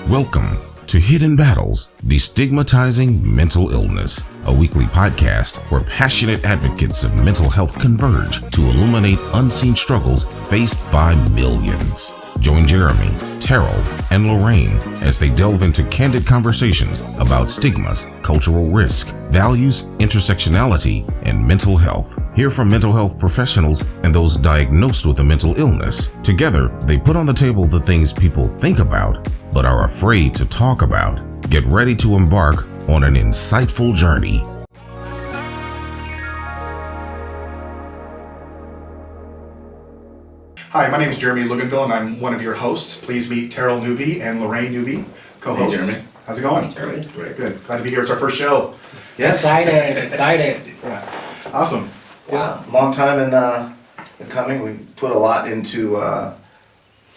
Welcome to Hidden Battles, Destigmatizing Mental Illness, a weekly podcast where passionate advocates of mental health converge to illuminate unseen struggles faced by millions. Join Jeremy, Terrell, and Lorraine as they delve into candid conversations about stigmas, cultural risk, values, intersectionality, and mental health. Hear from mental health professionals and those diagnosed with a mental illness. Together, they put on the table the things people think about but are afraid to talk about. Get ready to embark on an insightful journey. Hi, my name is Jeremy Luganville, and I'm one of your hosts. Please meet Terrell Newby and Lorraine Newby, co-hosts. Hey, Jeremy. How's it going? Hey, Jeremy. Great, good. Glad to be here. It's our first show. Yes. Excited. Yeah, awesome. Yeah, long time in coming. We put a lot into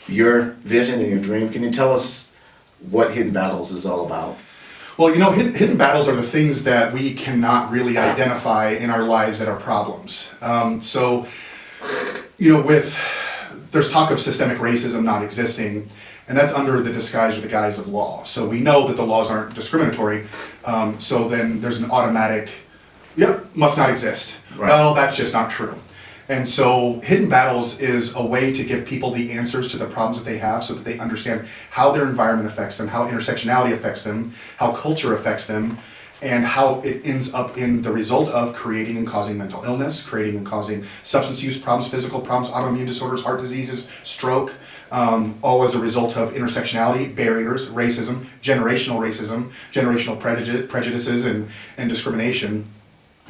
your vision and your dream. Can you tell us what Hidden Battles is all about? Well, you know, hidden battles are the things that we cannot really identify in our lives that are problems. So, you know, there's talk of systemic racism not existing, and that's under the disguise or the guise of law. So we know that the laws aren't discriminatory, so then there's an automatic, must not exist. Right. Well, that's just not true. And so hidden battles is a way to give people the answers to the problems that they have so that they understand how their environment affects them, how intersectionality affects them, how culture affects them, and how it ends up in the result of creating and causing mental illness, creating and causing substance use problems, physical problems, autoimmune disorders, heart diseases, stroke, all as a result of intersectionality, barriers, racism, generational prejudices, and discrimination.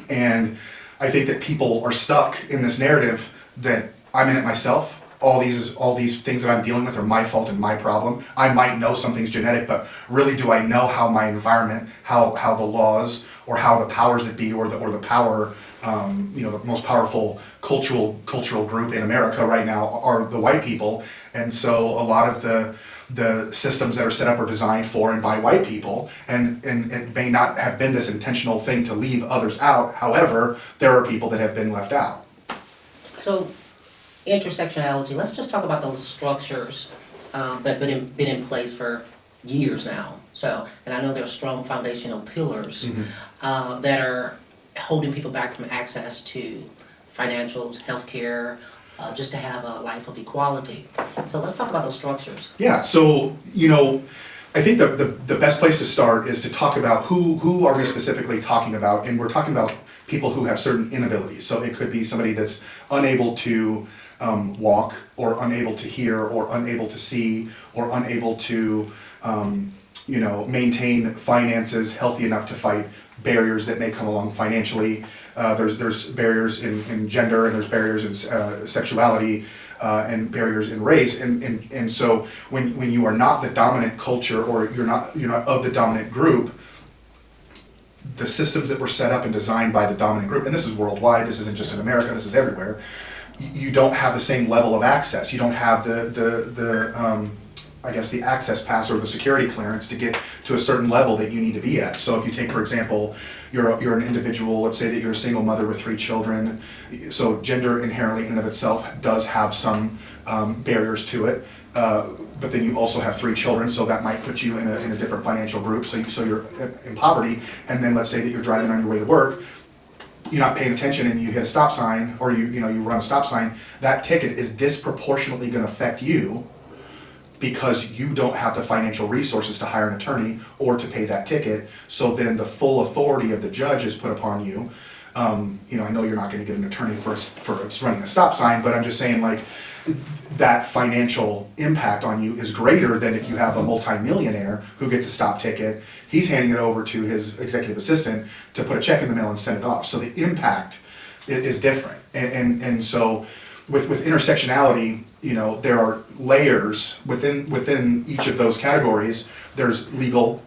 And I think that people are stuck in this narrative that I'm in it myself. All these things that I'm dealing with are my fault and my problem. I might know something's genetic, but really, do I know how my environment, how the laws, or how the powers that be, or the power, the most powerful cultural group in America right now are the white people, and so a lot of the systems that are set up are designed for and by white people, and it may not have been this intentional thing to leave others out. However, there are people that have been left out. So, intersectionality, let's just talk about those structures that have been in place for years now. So, and I know there are strong foundational pillars that are holding people back from access to financials, healthcare, just to have a life of equality. So let's talk about those structures. Yeah, so, you know, I think the best place to start is to talk about who are we specifically talking about, and we're talking about people who have certain inabilities. So it could be somebody that's unable to walk, or unable to hear, or unable to see, or unable to maintain finances healthy enough to fight barriers that may come along financially. There's barriers in gender, and there's barriers in sexuality, and barriers in race, and so when you are not the dominant culture, or you're not of the dominant group, the systems that were set up and designed by the dominant group, and this is worldwide, this isn't just in America, this is everywhere, you don't have the same level of access. You don't have the access pass or the security clearance to get to a certain level that you need to be at. So if you take, for example, you're an individual, let's say that you're a single mother with 3 children, so gender inherently in and of itself does have some barriers to it, but then you also have 3 children, so that might put you in a different financial group, so you're in poverty, and then let's say that you're driving on your way to work, you're not paying attention and you hit a stop sign, or you run a stop sign, that ticket is disproportionately going to affect you because you don't have the financial resources to hire an attorney or to pay that ticket. So then the full authority of the judge is put upon you. I know you're not going to get an attorney for running a stop sign, but I'm just saying, like, that financial impact on you is greater than if you have a multimillionaire who gets a stop ticket. He's handing it over to his executive assistant to put a check in the mail and send it off. So the impact is different. And so with intersectionality, there are layers within each of those categories. There's legal,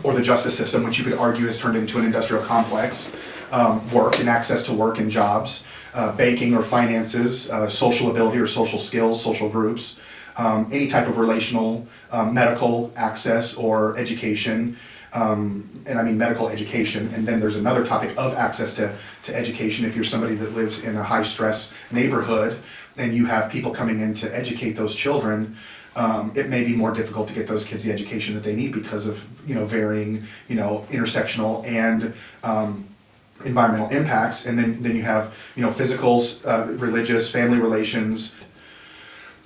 or the justice system, which you could argue has turned into an industrial complex, work and access to work and jobs. banking or finances, social ability or social skills, social groups, any type of relational, medical access or education, and I mean medical education. And then there's another topic of access to education. If you're somebody that lives in a high stress neighborhood and you have people coming in to educate those children, it may be more difficult to get those kids the education that they need because of, varying, intersectional and environmental impacts. And then you have, physical, religious, family relations.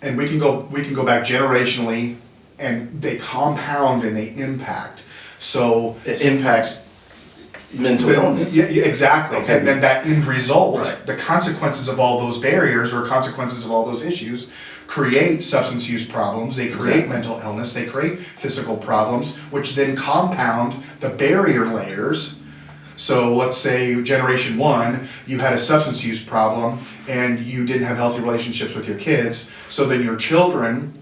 And we can go back generationally, and they compound and they impact. So it impacts mental illness. Yeah, exactly. Okay. And then that end result, Right. the consequences of all those barriers or consequences of all those issues create substance use problems, they create mental illness, they create physical problems, which then compound the barrier layers. So let's say generation one, you had a substance use problem and you didn't have healthy relationships with your kids, so then your children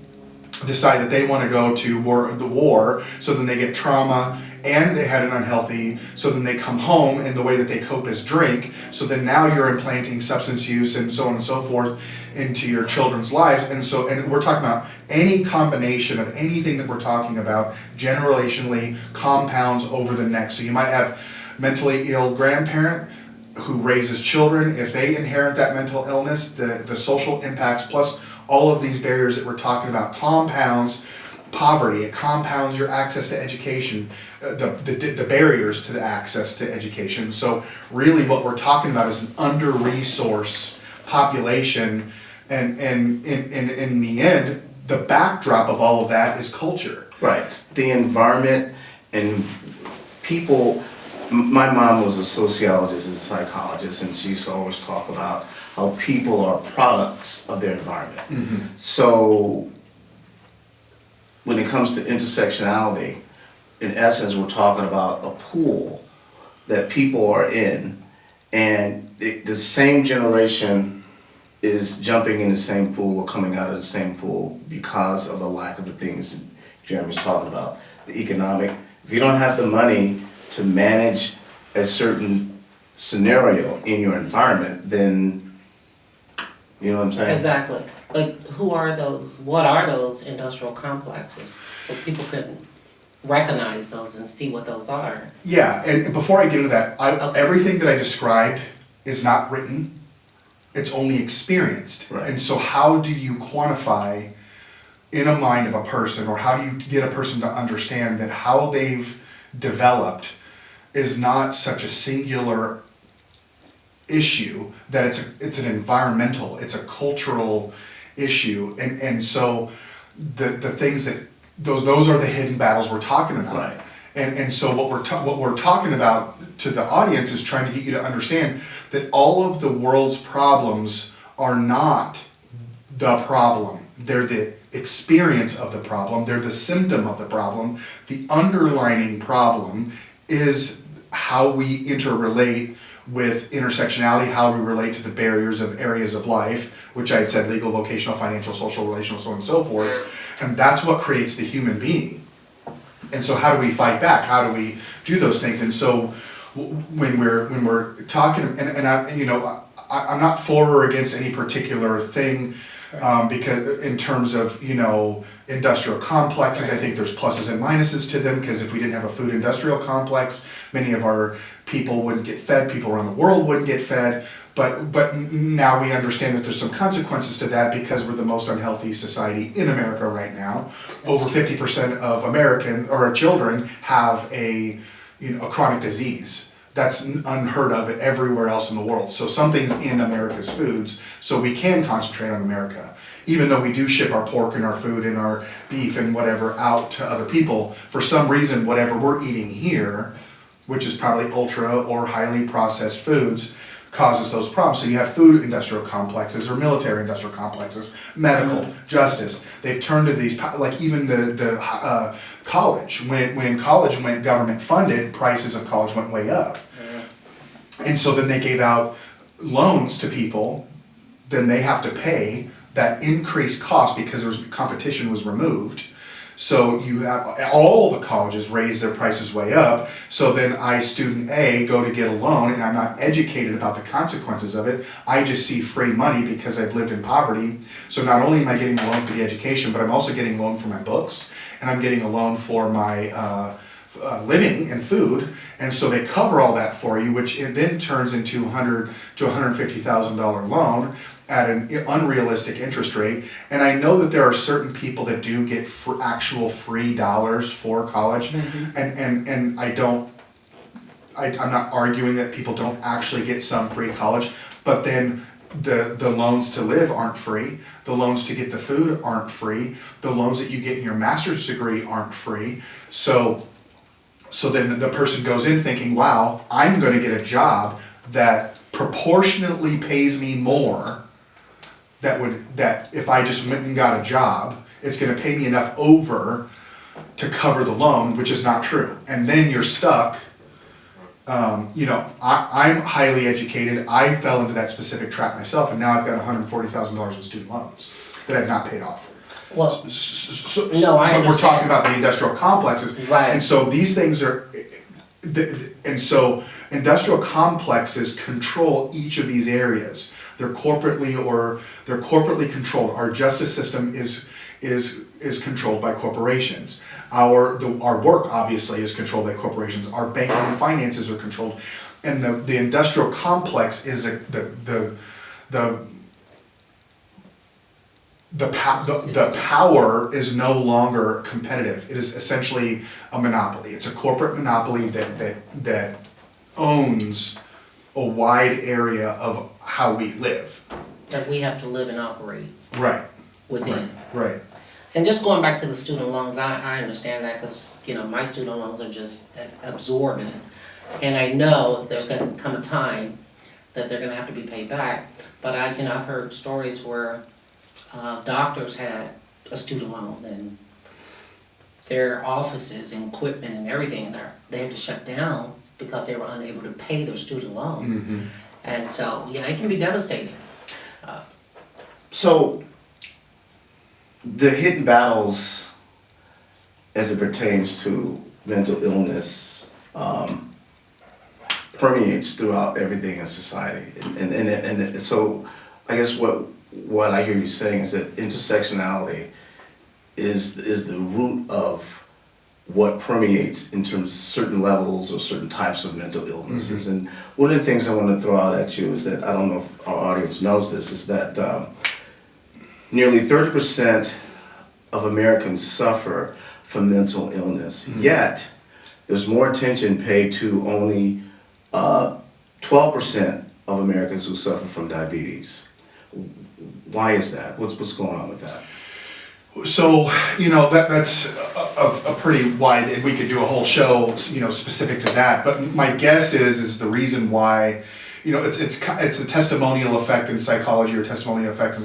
decide that they want to go to the war, so then they get trauma and they had an unhealthy, so then they come home and the way that they cope is drink, so then now you're implanting substance use and so on and so forth into your children's lives. And we're talking about any combination of anything that we're talking about generationally compounds over the next. So you might have mentally ill grandparent who raises children. If they inherit that mental illness, the social impacts plus all of these barriers that we're talking about compounds poverty. It compounds your access to education, the barriers to the access to education. So really what we're talking about is an under-resourced population, and in the end, the backdrop of all of that is culture. Right. The environment and people. My mom was a sociologist and a psychologist, and she used to always talk about how people are products of their environment. Mm-hmm. So when it comes to intersectionality, in essence, we're talking about a pool that people are in, and the same generation is jumping in the same pool or coming out of the same pool because of the lack of the things that Jeremy's talking about. The economic, if you don't have the money to manage a certain scenario in your environment, then, you know what I'm saying? Exactly. But what are those industrial complexes? So people can recognize those and see what those are. Yeah, and before I get into that, Okay. everything that I described is not written, it's only experienced. Right. And so how do you quantify in a mind of a person, or how do you get a person to understand that how they've developed is not such a singular issue, that it's an environmental, it's a cultural issue, and so the things that those are the hidden battles we're talking about. Right. And so what we're talking about to the audience is trying to get you to understand that all of the world's problems are not the problem. They're the experience of the problem. They're the symptom of the problem. The underlining problem is how we interrelate with intersectionality, how we relate to the barriers of areas of life, which I had said legal, vocational, financial, social, relational, so on and so forth. And that's what creates the human being. And so how do we fight back? How do we do those things? And so when we're talking, and I'm not for or against any particular thing, because in terms of, industrial complexes, I think there's pluses and minuses to them, because if we didn't have a food industrial complex, many of our people wouldn't get fed, people around the world wouldn't get fed, but now we understand that there's some consequences to that because we're the most unhealthy society in America right now. Over 50% of American or children have a chronic disease. That's unheard of everywhere else in the world. So something's in America's foods, so we can concentrate on America. Even though we do ship our pork and our food and our beef and whatever out to other people, for some reason, whatever we're eating here, which is probably ultra or highly processed foods, causes those problems. So you have food industrial complexes or military industrial complexes, medical, justice. They've turned to these, like even the college. When college went government funded, prices of college went way up. And so then they gave out loans to people, then they have to pay that increased cost because competition was removed. So you have all the colleges raise their prices way up. So then I, student A, go to get a loan and I'm not educated about the consequences of it. I just see free money because I've lived in poverty. So not only am I getting a loan for the education, but I'm also getting a loan for my books and I'm getting a loan for my living and food. And so they cover all that for you, which it then turns into $100,000 to $150,000 loan at an unrealistic interest rate. And I know that there are certain people that do get actual free dollars for college. And I'm not arguing that people don't actually get some free college, but then the loans to live aren't free. The loans to get the food aren't free. The loans that you get in your master's degree aren't free. So then the person goes in thinking, wow, I'm going to get a job that proportionately pays me more. That if I just went and got a job, it's going to pay me enough over to cover the loan, which is not true. And then you're stuck. I'm highly educated. I fell into that specific trap myself, and now I've got $140,000 in student loans that I've not paid off. Well, No, I but we're understand. talking about the industrial complexes. Right. And so these things are, and so industrial complexes control each of these areas. They're corporately controlled. Our justice system is controlled by corporations. Our work obviously is controlled by corporations. Our banking and finances are controlled, and the industrial complex is the power is no longer competitive. It is essentially a monopoly. It's a corporate monopoly that owns a wide area of how we live. that we have to live and operate Right. within. Right. And just going back to the student loans, I understand that because, my student loans are just absorbent. And I know there's gonna come a time that they're gonna have to be paid back. But I've heard stories where doctors had a student loan and their offices and equipment and everything, they had to shut down because they were unable to pay their student loan. Mm-hmm. And so, it can be devastating. So, the hidden battles as it pertains to mental illness permeates throughout everything in society. And so, I guess what I hear you saying is that intersectionality is the root of what permeates in terms of certain levels or certain types of mental illnesses. Mm-hmm. And one of the things I want to throw out at you is that, I don't know if our audience knows this, is that nearly 30% of Americans suffer from mental illness. Mm-hmm. Yet, there's more attention paid to only 12% of Americans who suffer from diabetes. Why is that? What's going on with that? So, that's a pretty wide, and we could do a whole show, specific to that. But my guess is the reason why, it's a testimonial effect in psychology, or testimonial effect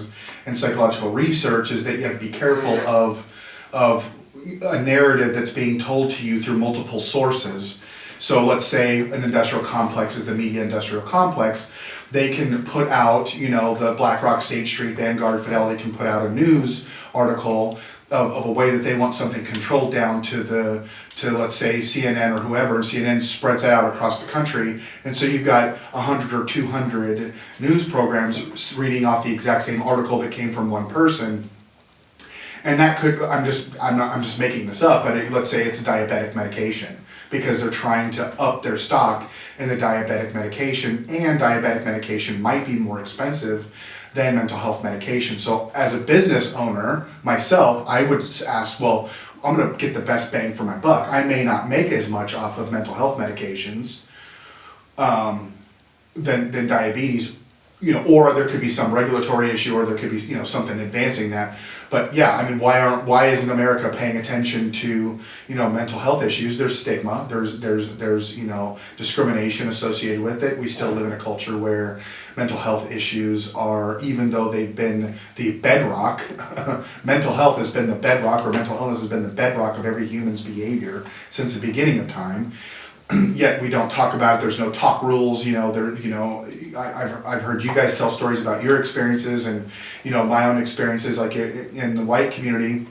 in psychological research, is that you have to be careful of a narrative that's being told to you through multiple sources. So let's say an industrial complex is the media industrial complex. They can put out, the BlackRock, State Street, Vanguard, Fidelity can put out a news article of a way that they want something controlled down to let's say CNN or whoever, and CNN spreads it out across the country. And so you've got 100 or 200 news programs reading off the exact same article that came from one person. And that could, I'm just making this up, but let's say it's a diabetic medication, because they're trying to up their stock in the diabetic medication, and diabetic medication might be more expensive than mental health medication. So as a business owner, myself, I would ask, well, I'm gonna get the best bang for my buck. I may not make as much off of mental health medications than diabetes, or there could be some regulatory issue, or there could be, something advancing that. But yeah, why isn't America paying attention to, mental health issues? There's stigma, there's discrimination associated with it. We still live in a culture where mental health issues are, even though they've been the bedrock, mental health has been the bedrock, or mental illness has been the bedrock of every human's behavior since the beginning of time. Yet we don't talk about it. There's no talk rules. I've heard you guys tell stories about your experiences, and my own experiences, like in the white community.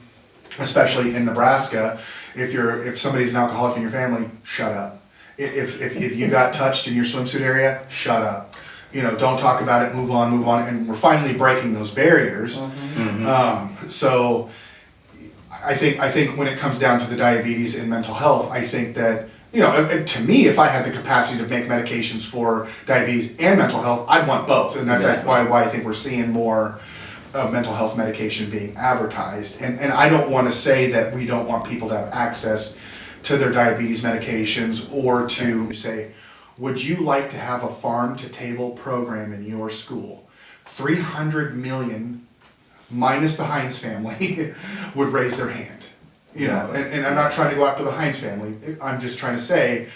especially in Nebraska, if somebody's an alcoholic in your family, shut up. If you got touched in your swimsuit area, shut up. Don't talk about it, move on, and we're finally breaking those barriers. So I think when it comes down to the diabetes and mental health, I think that, to me, if I had the capacity to make medications for diabetes and mental health, I'd want both. And that's Exactly. why I think we're seeing more mental health medication being advertised. And I don't want to say that we don't want people to have access to their diabetes medications, or to say, would you like to have a farm-to-table program in your school? 300 million, minus the Heinz family, would raise their hand. And I'm not trying to go after the Heinz family. I'm just trying to say,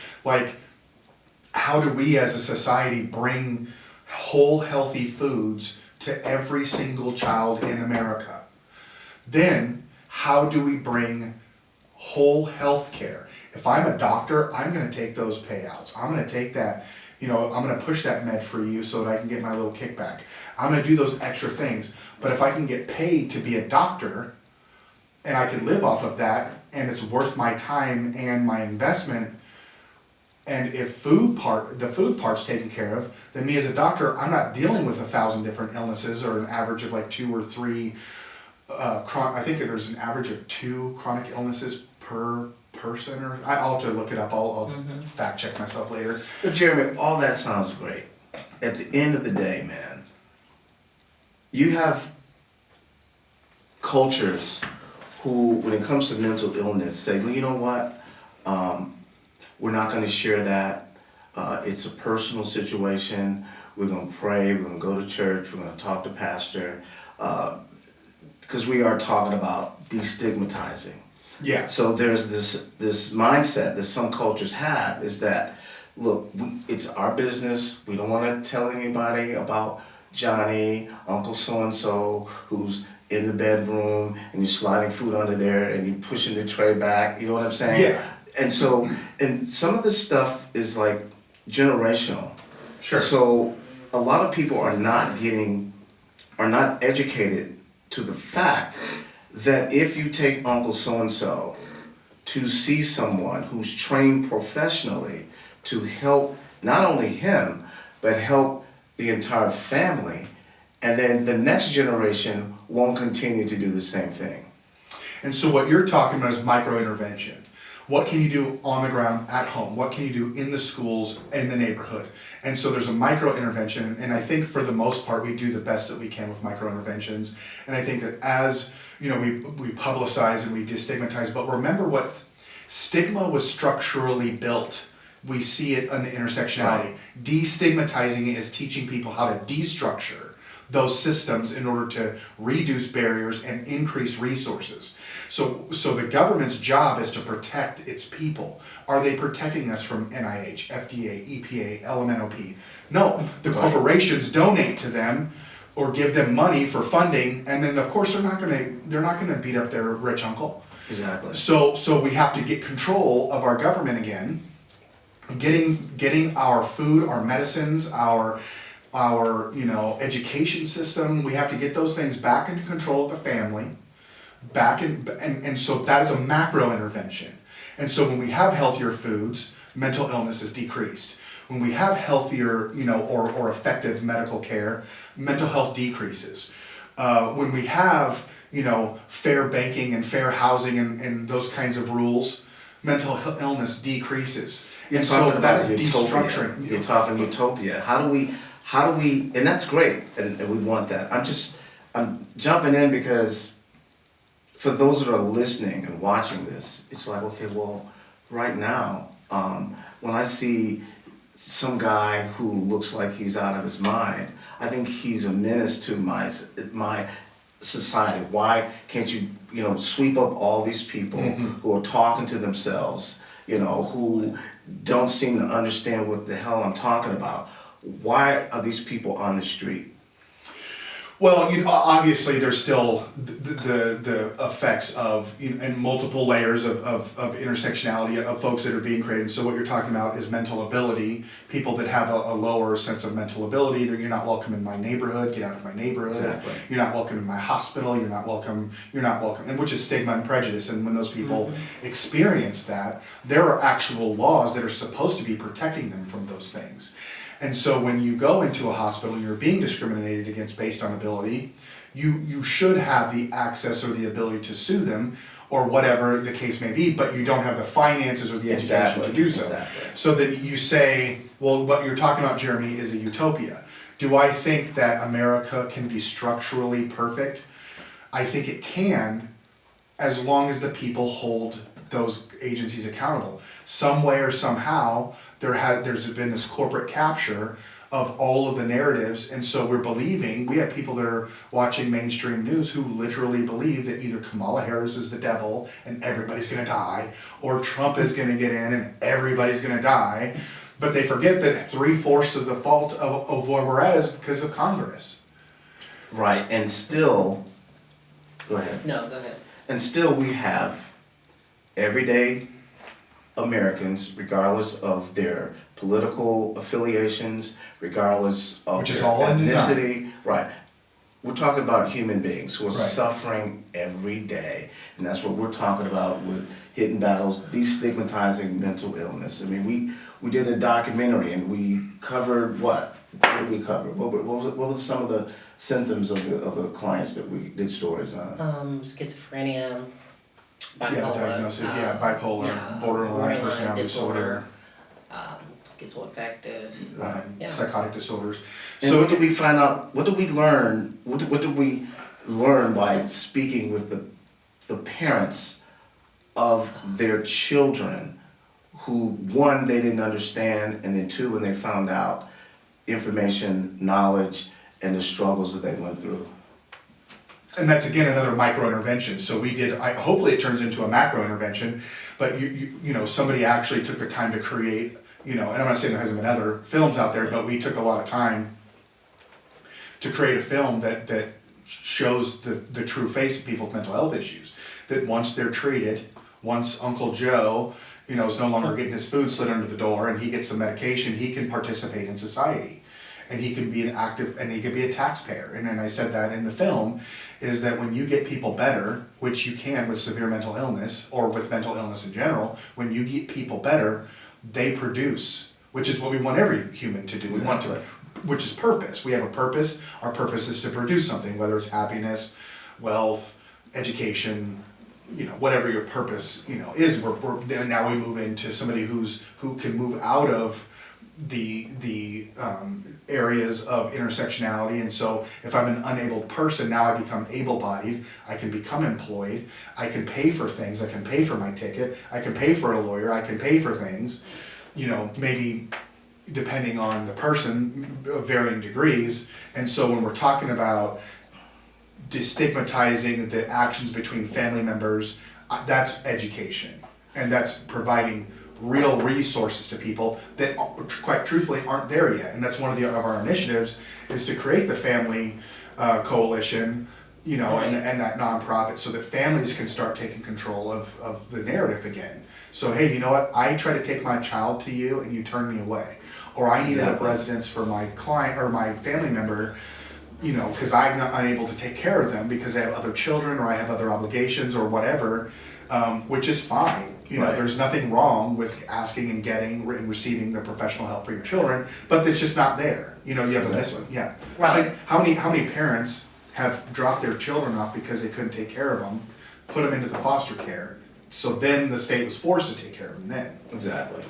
how do we as a society bring whole, healthy foods to every single child in America? Then, how do we bring whole health care? If I'm a doctor, I'm going to take those payouts. I'm going to take that, I'm going to push that med for you so that I can get my little kickback. I'm going to do those extra things. But if I can get paid to be a doctor, and I can live off of that, and it's worth my time and my investment, and if the food part's taken care of, then me as a doctor, I'm not dealing with 1,000 different illnesses, or an average of 2 or 3 I think there's an average of 2 chronic illnesses per person, or I'll have to look it up. I'll fact check myself later. But Jeremy, all that sounds great. At the end of the day, man, you have cultures who, when it comes to mental illness, say, well, you know what, we're not going to share that. It's a personal situation. We're going to pray. We're going to go to church. We're going to talk to pastor. Because we are talking about destigmatizing. Yeah. So there's this mindset that some cultures have, is that, look, it's our business. We don't want to tell anybody about Johnny, Uncle so-and-so, who's in the bedroom, and you're sliding food under there, and you're pushing the tray back. You know what I'm saying? Yeah. And so, and some of this stuff is generational. Sure. So a lot of people are not educated to the fact that if you take Uncle so-and-so to see someone who's trained professionally to help not only him, but help the entire family, and then the next generation won't continue to do the same thing. And so what you're talking about is micro-intervention. What can you do on the ground at home? What can you do in the schools, in the neighborhood? And so there's a micro-intervention, and I think for the most part we do the best that we can with micro-interventions. And I think that as we publicize and we destigmatize, but remember what stigma was structurally built. We see it in the intersectionality. Destigmatizing it is teaching people how to destructure those systems in order to reduce barriers and increase resources. So the government's job is to protect its people. Are they protecting us from NIH, FDA, EPA, LMNOP? No, the corporations donate to them or give them money for funding, and then of course they're not gonna beat up their rich uncle. Exactly. So we have to get control of our government again, getting our food, our medicines, our education system. We have to get those things back into control of the family, and so that is a macro intervention. And so when we have healthier foods, mental illness is decreased. When we have healthier, or effective medical care, mental health decreases. When we have, fair banking and fair housing and those kinds of rules, mental illness decreases. You're And talking so about that is utopia. destructuring. You're talking utopia. How do we, and that's great, and we want that. I'm jumping in because for those that are listening and watching this, it's like, okay, well, right now, when I see some guy who looks like he's out of his mind, I think he's a menace to my society. Why can't you, sweep up all these people who are talking to themselves, who don't seem to understand what the hell I'm talking about? Why are these people on the street? Well, obviously there's still the effects of, and multiple layers of intersectionality of folks that are being created. So what you're talking about is mental ability. People that have a lower sense of mental ability, you're not welcome in my neighborhood, get out of my neighborhood. Exactly. You're not welcome in my hospital, you're not welcome, and which is stigma and prejudice. And when those people experience that, there are actual laws that are supposed to be protecting them from those things. And so when you go into a hospital and you're being discriminated against based on ability, you should have the access or the ability to sue them or whatever the case may be, but you don't have the finances or the education to do so. Exactly. So then you say, well, what you're talking about, Jeremy, is a utopia. Do I think that America can be structurally perfect? I think it can, as long as the people hold those agencies accountable. Some way or somehow, there's been this corporate capture of all of the narratives, and so we're believing, we have people that are watching mainstream news who literally believe that either Kamala Harris is the devil and everybody's gonna die, or Trump is gonna get in and everybody's gonna die, but they forget that 3/4 of the fault of where we're at is because of Congress. Right, and still, go ahead. No, go ahead. And still we have everyday Americans, regardless of their political affiliations, regardless of Which is their all in design. ethnicity. Right. We're talking about human beings who are Right. suffering every day. And that's what we're talking about with Hidden Battles, destigmatizing mental illness. I mean, we did a documentary and we covered what? What did we cover? What were some of the symptoms of the clients that we did stories on? Schizophrenia, bipolar. Yeah, the diagnosis, bipolar, yeah, borderline personality disorder, schizoaffective, yeah. psychotic disorders. And So what did we find out? What did we learn? What did we learn by speaking with the parents of their children, who, one, they didn't understand, and then two, when they found out information, knowledge, and the struggles that they went through? And that's again another micro intervention. So we did. Hopefully, it turns into a macro intervention. But somebody actually took the time to create. And I'm not saying there hasn't been other films out there, but we took a lot of time to create a film that shows the true face of people with mental health issues. That once they're treated, once Uncle Joe, is no longer getting his food slid under the door, and he gets some medication, he can participate in society. And he can be an active, and he can be a taxpayer. And then I said that in the film, is that when you get people better, which you can with severe mental illness, or with mental illness in general, when you get people better, they produce, which is what we want every human to do. We want to, which is purpose. We have a purpose. Our purpose is to produce something, whether it's happiness, wealth, education, whatever your purpose, is. Now we move into somebody who can move out of the areas of intersectionality. And so if I'm an unabled person, now I become able-bodied, I can become employed, I can pay for things, I can pay for my ticket, I can pay for a lawyer, I can pay for things, maybe depending on the person, varying degrees. And so when we're talking about destigmatizing the actions between family members, that's education, and that's providing real resources to people that, quite truthfully, aren't there yet. And that's one of our initiatives, is to create the family coalition, Right. and that nonprofit, so that families can start taking control of the narrative again. So hey, you know what? I try to take my child to you and you turn me away, or I need a Exactly. residence for my client or my family member, because I'm not unable to take care of them because I have other children or I have other obligations or whatever, which is fine. Right. There's nothing wrong with asking and getting and receiving the professional help for your children, but it's just not there. You have this one, yeah. Right. Like, how many parents have dropped their children off because they couldn't take care of them, put them into the foster care, so then the state was forced to take care of them then. Exactly.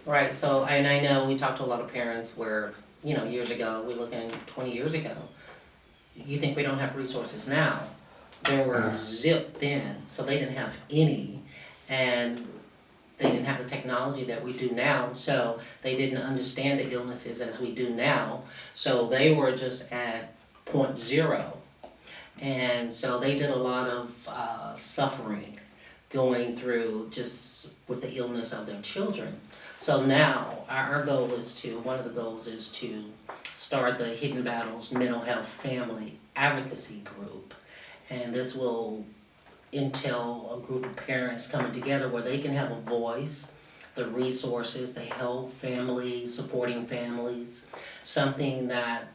Right, so, and I know we talked to a lot of parents where, years ago, we're looking 20 years ago, you think we don't have resources now? They were zipped in, so they didn't have any, and they didn't have the technology that we do now, so they didn't understand the illnesses as we do now, so they were just at 0.0. And so they did a lot of suffering going through just with the illness of their children. So now our goal is one of the goals is to start the Hidden Battles Mental Health Family Advocacy Group. And this will entail a group of parents coming together where they can have a voice, the resources, the help, families, supporting families, something that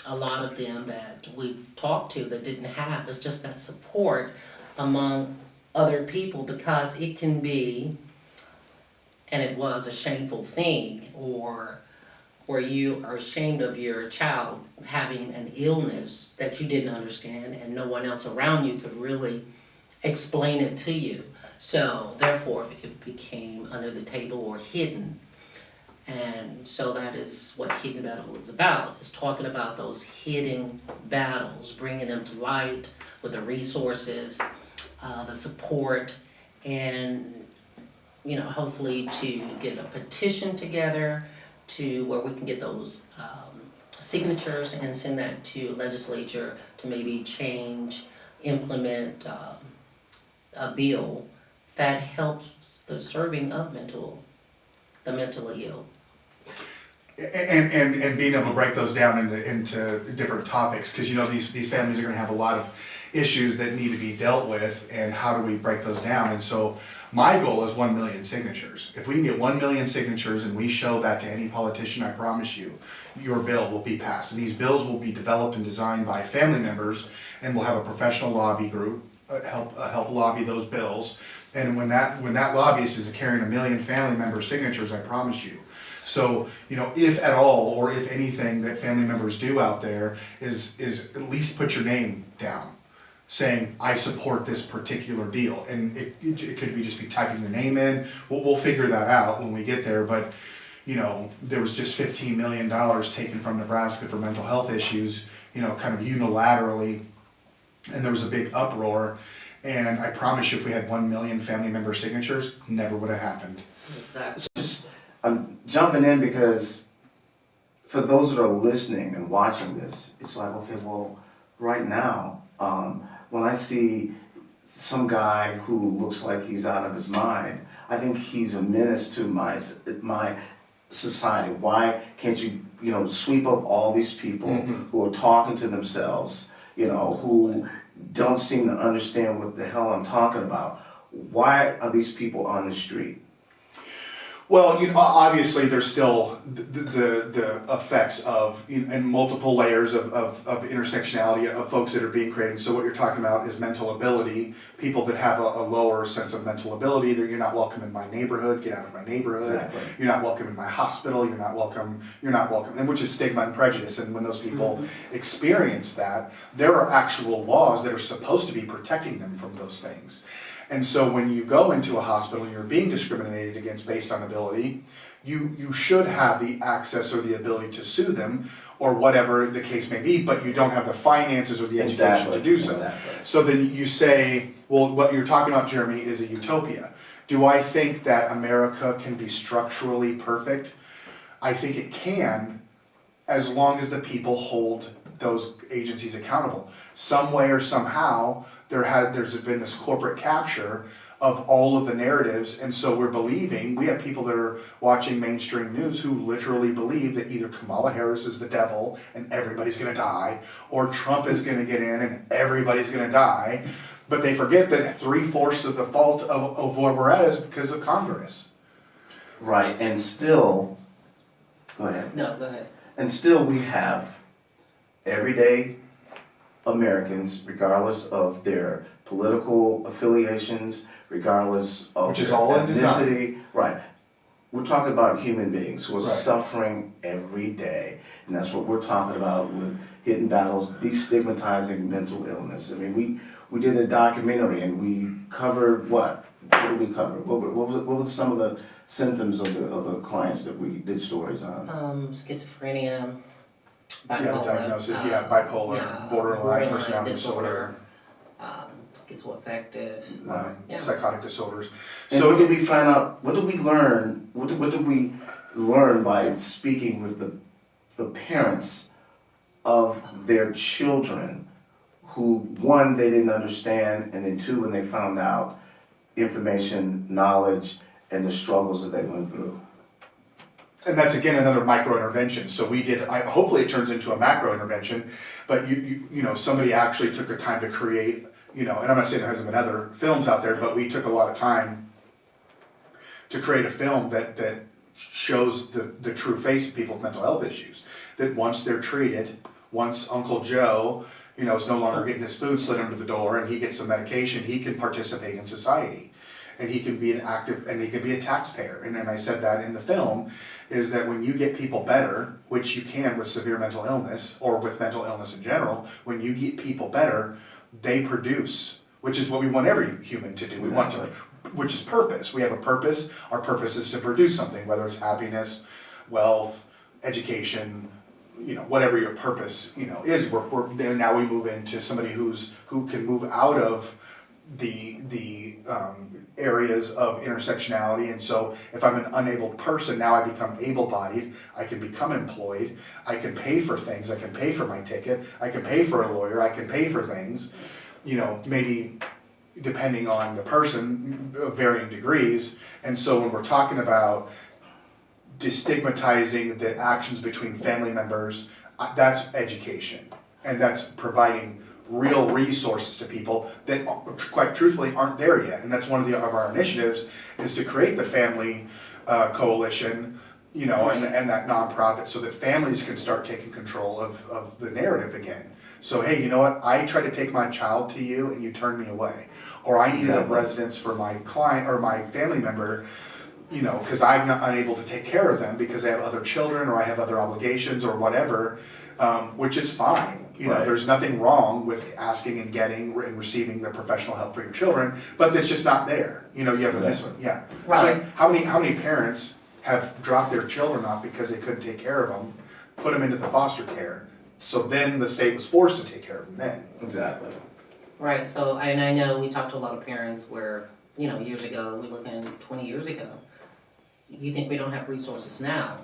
a lot of them that we've talked to that didn't have is just that support among other people, because it can be, and it was, a shameful thing, or where you are ashamed of your child having an illness that you didn't understand and no one else around you could really explain it to you. So therefore it became under the table or hidden. And so that is what Hidden Battle is about, is talking about those hidden battles, bringing them to light with the resources, the support, and hopefully to get a petition together to where we can get those signatures and send that to legislature to maybe change, implement a bill that helps the serving of the mentally ill. And being able to break those down into different topics, because these families are going to have a lot of issues that need to be dealt with, and how do we break those down? And so my goal is 1 million signatures. If we can get 1 million signatures and we show that to any politician, I promise you, your bill will be passed. And these bills will be developed and designed by family members, and we'll have a professional lobby group help lobby those bills. And when that lobbyist is carrying 1 million family member signatures, I promise you. So, if at all, or if anything that family members do out there is at least put your name down, saying, I support this particular deal. And it could be just be typing your name in. We'll figure that out when we get there. But, there was just $15 million taken from Nebraska for mental health issues, kind of unilaterally. And there was a big uproar. And I promise you, if we had 1 million family member signatures, never would have happened. Exactly. I'm jumping in because for those that are listening and watching this, it's like, okay, well, right now, when I see some guy who looks like he's out of his mind, I think he's a menace to my society. Why can't you, sweep up all these people who are talking to themselves, who don't seem to understand what the hell I'm talking about? Why are these people on the street? Well, obviously there's still the effects of, and multiple layers of intersectionality of folks that are being created. So what you're talking about is mental ability. People that have a lower sense of mental ability, you're not welcome in my neighborhood, get out of my neighborhood. Exactly. You're not welcome in my hospital, you're not welcome, and which is stigma and prejudice. And when those people experience that, there are actual laws that are supposed to be protecting them from those things. And so when you go into a hospital and you're being discriminated against based on ability, you should have the access or the ability to sue them, or whatever the case may be, but you don't have the finances or the education to do so. Exactly. So then you say, well, what you're talking about, Jeremy, is a utopia. Do I think that America can be structurally perfect? I think it can, as long as the people hold those agencies accountable. Some way or somehow, there's been this corporate capture of all of the narratives, and so we have people that are watching mainstream news who literally believe that either Kamala Harris is the devil and everybody's gonna die, or Trump is gonna get in and everybody's gonna die, but they forget that 3/4 of the fault of where we're at is because of Congress. Right, and still, go ahead. No, go ahead. And still we have everyday Americans, regardless of their political affiliations, regardless of Which is their all in design. ethnicity. Right. We're talking about human beings who are Right. suffering every day. And that's what we're talking about with Hidden Battles, destigmatizing mental illness. I mean, we did a documentary and we covered what? What did we cover? What were some of the symptoms of the clients that we did stories on? Schizophrenia, bipolar. Yeah, the diagnosis, bipolar, borderline personality disorder. Schizoaffective. Psychotic disorders. And So what did we find out? What did we learn? What did we learn by speaking with the parents of their children, who, one, they didn't understand, and then two, when they found out, information, knowledge, and the struggles that they went through. And that's again another micro intervention. So we did. Hopefully, it turns into a macro intervention. But you know, somebody actually took the time to create. You know, and I'm not saying there hasn't been other films out there, but we took a lot of time to create a film that shows the true face of people with mental health issues. That once they're treated, once Uncle Joe, you know, is no longer getting his food slid under the door, and he gets some medication, he can participate in society. And he can be an active, and he can be a taxpayer. And I said that in the film, is that when you get people better, which you can with severe mental illness, or with mental illness in general, when you get people better, they produce, which is what we want every human to do. We want to, which is purpose. We have a purpose. Our purpose is to produce something, whether it's happiness, wealth, education, you know, whatever your purpose, you know, is. Then now we move into somebody who can move out of the areas of intersectionality. And so if I'm an unable person, now I become able-bodied, I can become employed, I can pay for things, I can pay for my ticket, I can pay for a lawyer, I can pay for things, you know, maybe depending on the person, varying degrees. And so when we're talking about destigmatizing the actions between family members, that's education, and that's providing real resources to people that quite truthfully aren't there yet. And that's one of our initiatives, is to create the family coalition, you know, and that nonprofit, so that families can start taking control of the narrative again. So hey, you know what, I tried to take my child to you and you turned me away, or I needed a residence for my client or my family member, you know, because I'm not unable to take care of them because I have other children or I have other obligations or whatever, which is fine. You know, there's nothing wrong with asking and getting and receiving the professional help for your children, but it's just not there. You know, you have this one, yeah. Right. Like, how many parents have dropped their children off because they couldn't take care of them, put them into the foster care, so then the state was forced to take care of them then. Exactly. Right, so, and I know we talked to a lot of parents where, you know, years ago, we're looking 20 years ago, you think we don't have resources now?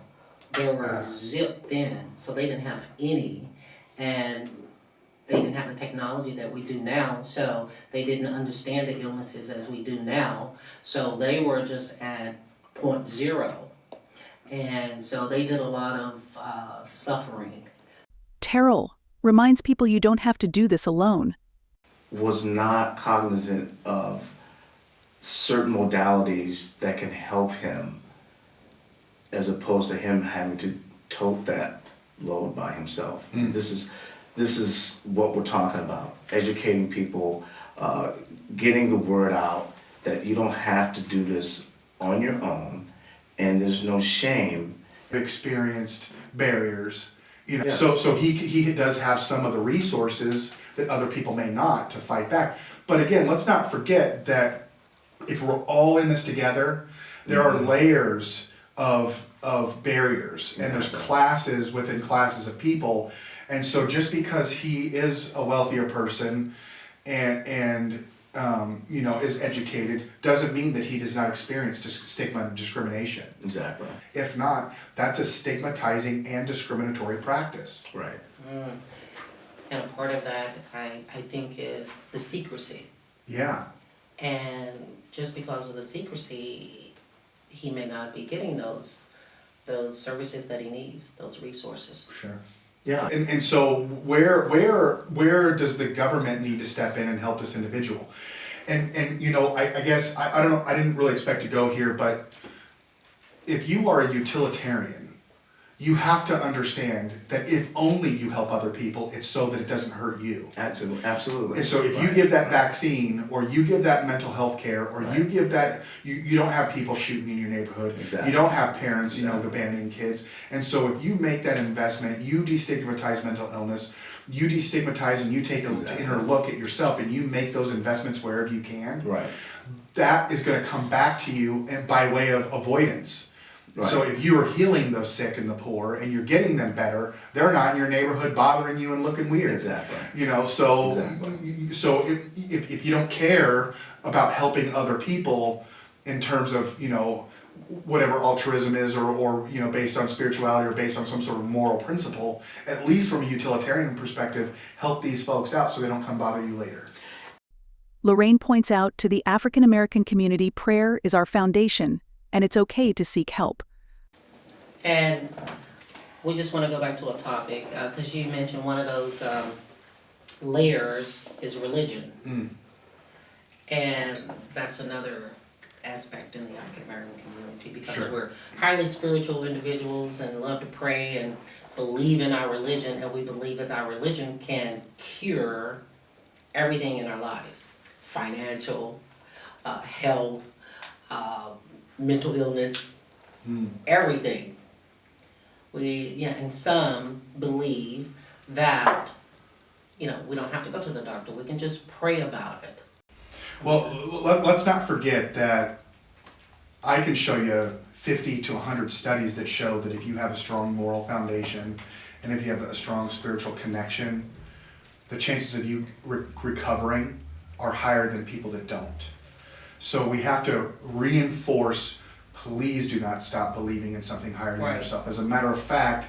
They were zipped thin, so they didn't have any, and they didn't have the technology that we do now, so they didn't understand the illnesses as we do now, so they were just at point zero, and so they did a lot of suffering. Terrell reminds people you don't have to do this alone. Was not cognizant of certain modalities that can help him, as opposed to him having to tote that load by himself. This is what we're talking about: educating people, getting the word out that you don't have to do this on your own, and there's no shame. Experienced barriers, you know, Yeah. so he does have some of the resources that other people may not to fight back. But again, let's not forget that if we're all in this together, there are layers of barriers, and there's classes within classes of people. And so just because he is a wealthier person and you know, is educated, doesn't mean that he does not experience stigma and discrimination. Exactly. If not, that's a stigmatizing and discriminatory practice. Right. And a part of that, I think, is the secrecy. Yeah. And just because of the secrecy, he may not be getting those services that he needs, those resources. Sure. Yeah. And so where does the government need to step in and help this individual? And you know, I guess I don't know, I didn't really expect to go here, but if you are a utilitarian, you have to understand that if only you help other people, it's so that it doesn't hurt you. Absolutely. And so if you give that vaccine, or you give that mental health care, or you give that, you don't have people shooting in your neighborhood. Exactly. You don't have parents, you know, abandoning kids. And so if you make that investment, you destigmatize mental illness, you destigmatize and you take an inner look at yourself, and you make those investments wherever you can. Right. That is going to come back to you and by way of avoidance. Right. So if you are healing the sick and the poor and you're getting them better, they're not in your neighborhood bothering you and looking weird. Exactly. You know, so Exactly. so if you don't care about helping other people in terms of, you know, whatever altruism is, or you know, based on spirituality or based on some sort of moral principle, at least from a utilitarian perspective, help these folks out so they don't come bother you later. Lorraine points out to the African American community prayer is our foundation, and it's okay to seek help. And we just want to go back to a topic, because you mentioned one of those layers is religion. And that's another aspect in the African American community, because Sure. we're highly spiritual individuals and love to pray and believe in our religion, and we believe that our religion can cure everything in our lives: financial, health, mental illness, everything. And some believe that, we don't have to go to the doctor, we can just pray about it. Well, let's not forget that I can show you 50 to 100 studies that show that if you have a strong moral foundation and if you have a strong spiritual connection, the chances of you recovering are higher than people that don't. So we have to reinforce, please do not stop believing in something higher than Right. yourself. As a matter of fact,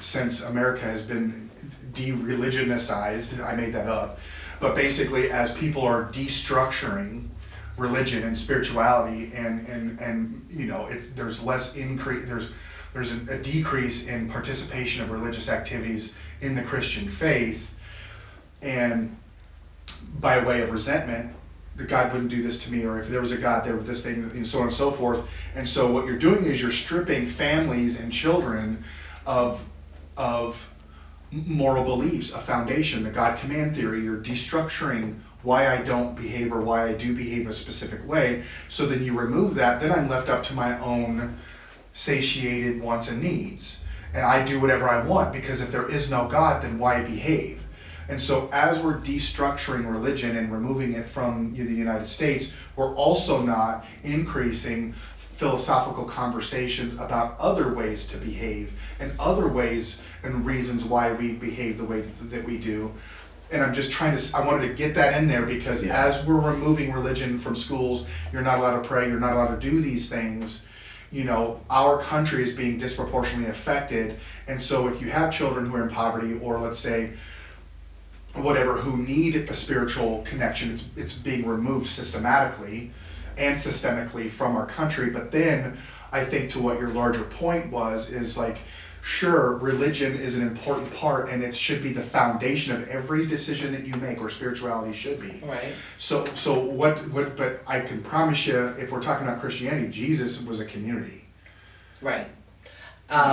since America has been de-religionized, I made that up, but basically as people are destructuring religion and spirituality and there's less increase, there's a decrease in participation of religious activities in the Christian faith, and by way of resentment, that God wouldn't do this to me, or if there was a God, there was this thing, and so on and so forth. And so what you're doing is you're stripping families and children of moral beliefs, a foundation, the God command theory. You're destructuring why I don't behave or why I do behave a specific way. So then you remove that, then I'm left up to my own satiated wants and needs. And I do whatever I want, because if there is no God, then why behave? And so as we're destructuring religion and removing it from the United States, we're also not increasing philosophical conversations about other ways to behave and other ways and reasons why we behave the way that we do. And I wanted to get that in there, because as we're removing religion from schools, you're not allowed to pray, you're not allowed to do these things, our country is being disproportionately affected. And so if you have children who are in poverty, or let's say, whatever, who need a spiritual connection, it's being removed systematically and systemically from our country. But then I think to what your larger point is like, sure, religion is an important part, and it should be the foundation of every decision that you make, or spirituality should be. Right. So but I can promise you, if we're talking about Christianity, Jesus was a community. Right.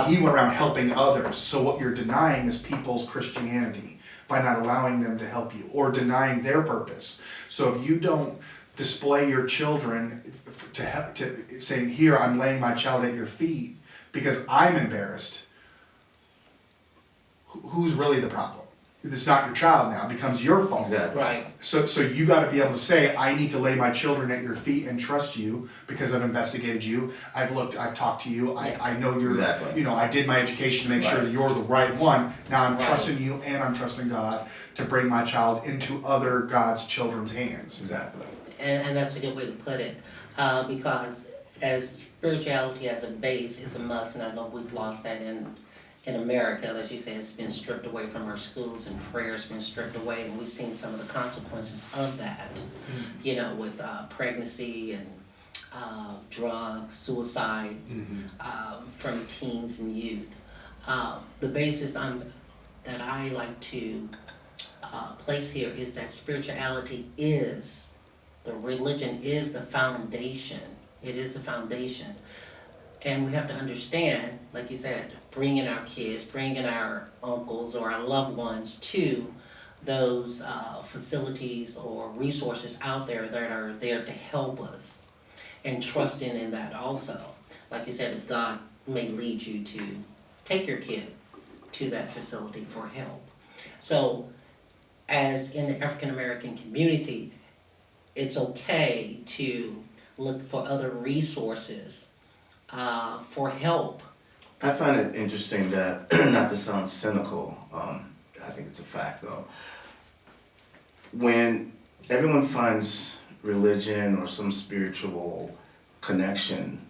He went around helping others. So what you're denying is people's Christianity by not allowing them to help you, or denying their purpose. So if you don't display your children to saying, here, I'm laying my child at your feet because I'm embarrassed, who's really the problem? It's not your child now, it becomes your fault. Exactly. Right. So you got to be able to say, I need to lay my children at your feet and trust you because I've investigated you. I've talked to you. I know you're, Exactly. I did my education to make sure Right. that you're the right one. Now I'm Right. trusting you, and I'm trusting God to bring my child into other God's children's hands. Exactly. And that's a good way to put it, because as spirituality as a base is a must, and I know we've lost that in America. As you say, it's been stripped away from our schools, and prayer's been stripped away, and we've seen some of the consequences of that, with pregnancy and drugs, suicide, from teens and youth. The basis that I like to place here is that spirituality is, the religion is the foundation. It is the foundation. And we have to understand, like you said, bringing our kids, bringing our uncles or our loved ones to those facilities or resources out there that are there to help us, and trusting in that also. Like you said, if God may lead you to take your kid to that facility for help. So, as in the African American community, it's okay to look for other resources for help. I find it interesting that, not to sound cynical, I think it's a fact though, when everyone finds religion or some spiritual connection,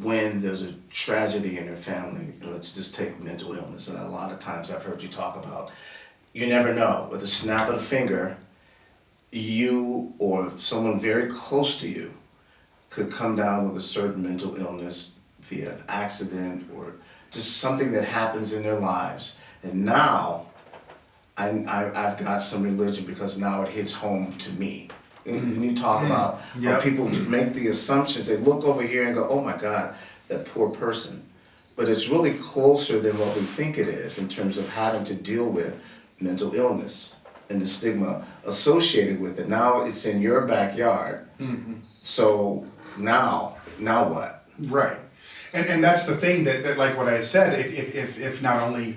when there's a tragedy in your family, let's just take mental illness, and a lot of times I've heard you talk about, you never know, with the snap of the finger, you or someone very close to you could come down with a certain mental illness via an accident or just something that happens in their lives. And now I've got some religion because now it hits home to me. And you talk about how Yep. people make the assumptions, they look over here and go, oh my God, that poor person. But it's really closer than what we think it is in terms of having to deal with mental illness and the stigma associated with it. Now it's in your backyard. So now what? Right, and that's the thing that like what I said. If not only